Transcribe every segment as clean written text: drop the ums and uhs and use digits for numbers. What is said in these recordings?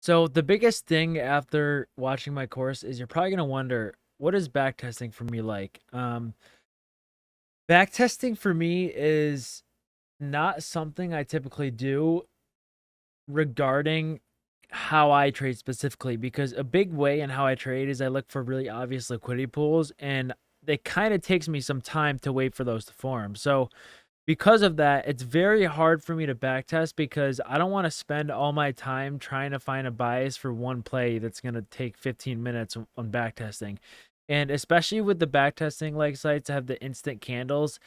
So the biggest thing after watching my course is you're probably gonna wonder, what is backtesting for me like? Backtesting for me is not something I typically do regarding how I trade specifically, because a big way in how I trade is I look for really obvious liquidity pools, and it kind of takes me some time to wait for those to form. So because of that, it's very hard for me to backtest because I don't want to spend all my time trying to find a bias for one play that's going to take 15 minutes on backtesting. And especially with the backtesting like sites that have the instant candles,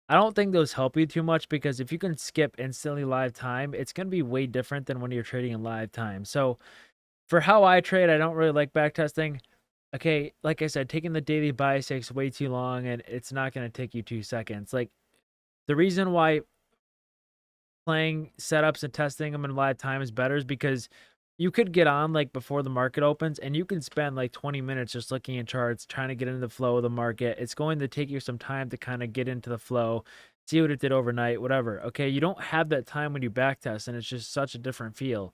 I don't think those help you too much, because if you can skip instantly live time, it's going to be way different than when you're trading in live time. So for how I trade, I don't really like backtesting. Okay, like I said, taking the daily bias takes way too long, and it's not going to take you 2 seconds. Like, the reason why playing setups and testing them in live time is better is because you could get on like before the market opens, and you can spend like 20 minutes just looking at charts, trying to get into the flow of the market. It's going to take you some time to kind of get into the flow, see what it did overnight, whatever. Okay, you don't have that time when you backtest, and it's just such a different feel.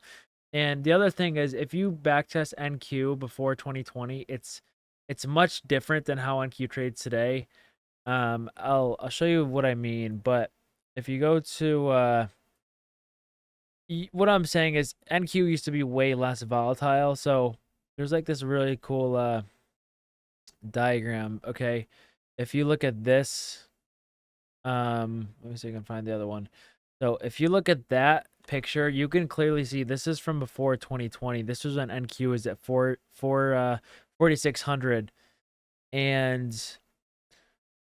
And the other thing is, if you backtest NQ before 2020, it's much different than how NQ trades today. I'll show you what I mean, but if you go to what I'm saying is NQ used to be way less volatile. So there's like this really cool diagram. Okay, if you look at this, let me see if I can find the other one. So if you look at that picture, you can clearly see this is from before 2020. This was when NQ is at 4600, and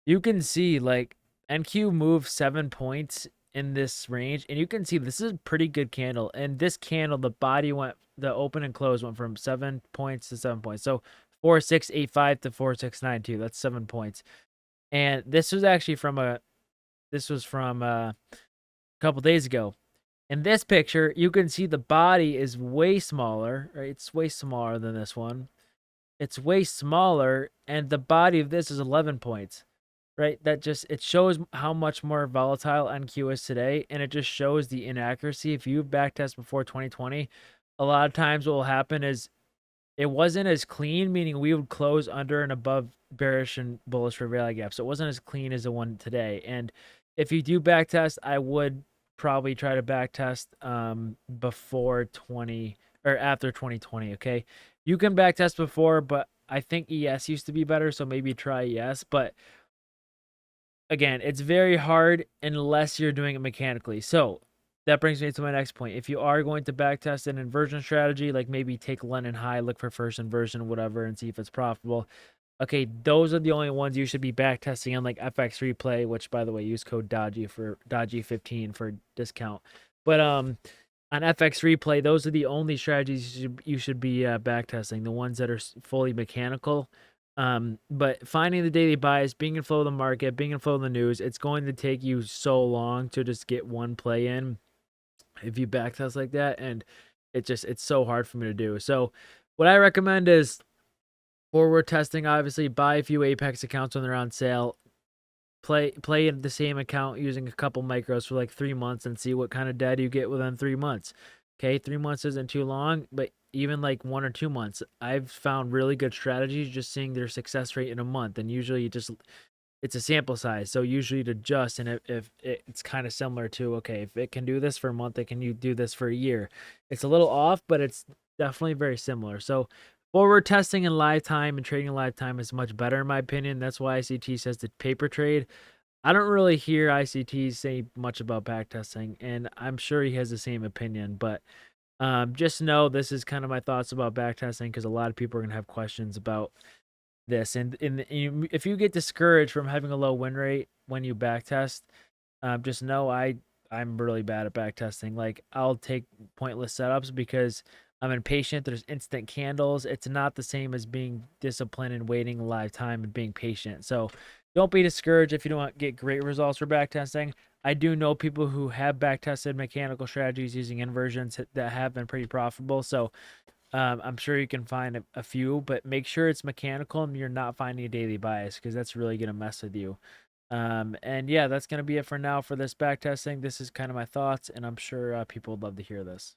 you can see like NQ moved 7 points in this range, and you can see this is a pretty good candle. And this candle, the open and close went from 7 points to 7 points. So 4685 to 4692. That's 7 points. And this was from a couple days ago. In this picture, you can see the body is way smaller, right? It's way smaller than this one. It's way smaller, and the body of this is 11 points. Right, that just it shows how much more volatile NQ is today, and it just shows the inaccuracy. If you backtest before 2020, a lot of times what will happen is it wasn't as clean, meaning we would close under and above bearish and bullish for rally gaps. So it wasn't as clean as the one today. And if you do backtest, I would probably try to backtest before 20 or after 2020. Okay, you can backtest before, but I think ES used to be better, so maybe try ES. But again, it's very hard unless you're doing it mechanically. So that brings me to my next point. If you are going to backtest an inversion strategy, like maybe take London high, look for first inversion, whatever, and see if it's profitable. Okay, those are the only ones you should be backtesting on, like FX replay, which by the way, use code Dodgy for Dodgy15 for discount. But on FX replay, those are the only strategies you should be backtesting, the ones that are fully mechanical. But finding the daily bias, being in flow of the market, being in flow of the news, it's going to take you so long to just get one play in if you backtest like that, and it's so hard for me to do. So what I recommend is forward testing. Obviously, buy a few Apex accounts when they're on sale. Play in the same account using a couple micros for like 3 months and see what kind of data you get within 3 months. Okay, 3 months isn't too long, but even like 1 or 2 months, I've found really good strategies just seeing their success rate in a month. And usually it's a sample size, so usually to adjust. And if it's kind of similar to, okay, if it can do this for a month, it can you do this for a year. It's a little off, but it's definitely very similar. So forward testing in live time and trading in live time is much better in my opinion. That's why ICT says to paper trade. I don't really hear ICT say much about backtesting, and I'm sure he has the same opinion. But just know this is kind of my thoughts about backtesting, because a lot of people are gonna have questions about this. And if you get discouraged from having a low win rate when you backtest, just know I'm really bad at backtesting. Like, I'll take pointless setups because I'm impatient. There's instant candles. It's not the same as being disciplined and waiting live time and being patient. So don't be discouraged if you don't get great results for backtesting. I do know people who have backtested mechanical strategies using inversions that have been pretty profitable. So I'm sure you can find a few, but make sure it's mechanical and you're not finding a daily bias, because that's really going to mess with you. And yeah, that's going to be it for now for this backtesting. This is kind of my thoughts, and I'm sure people would love to hear this.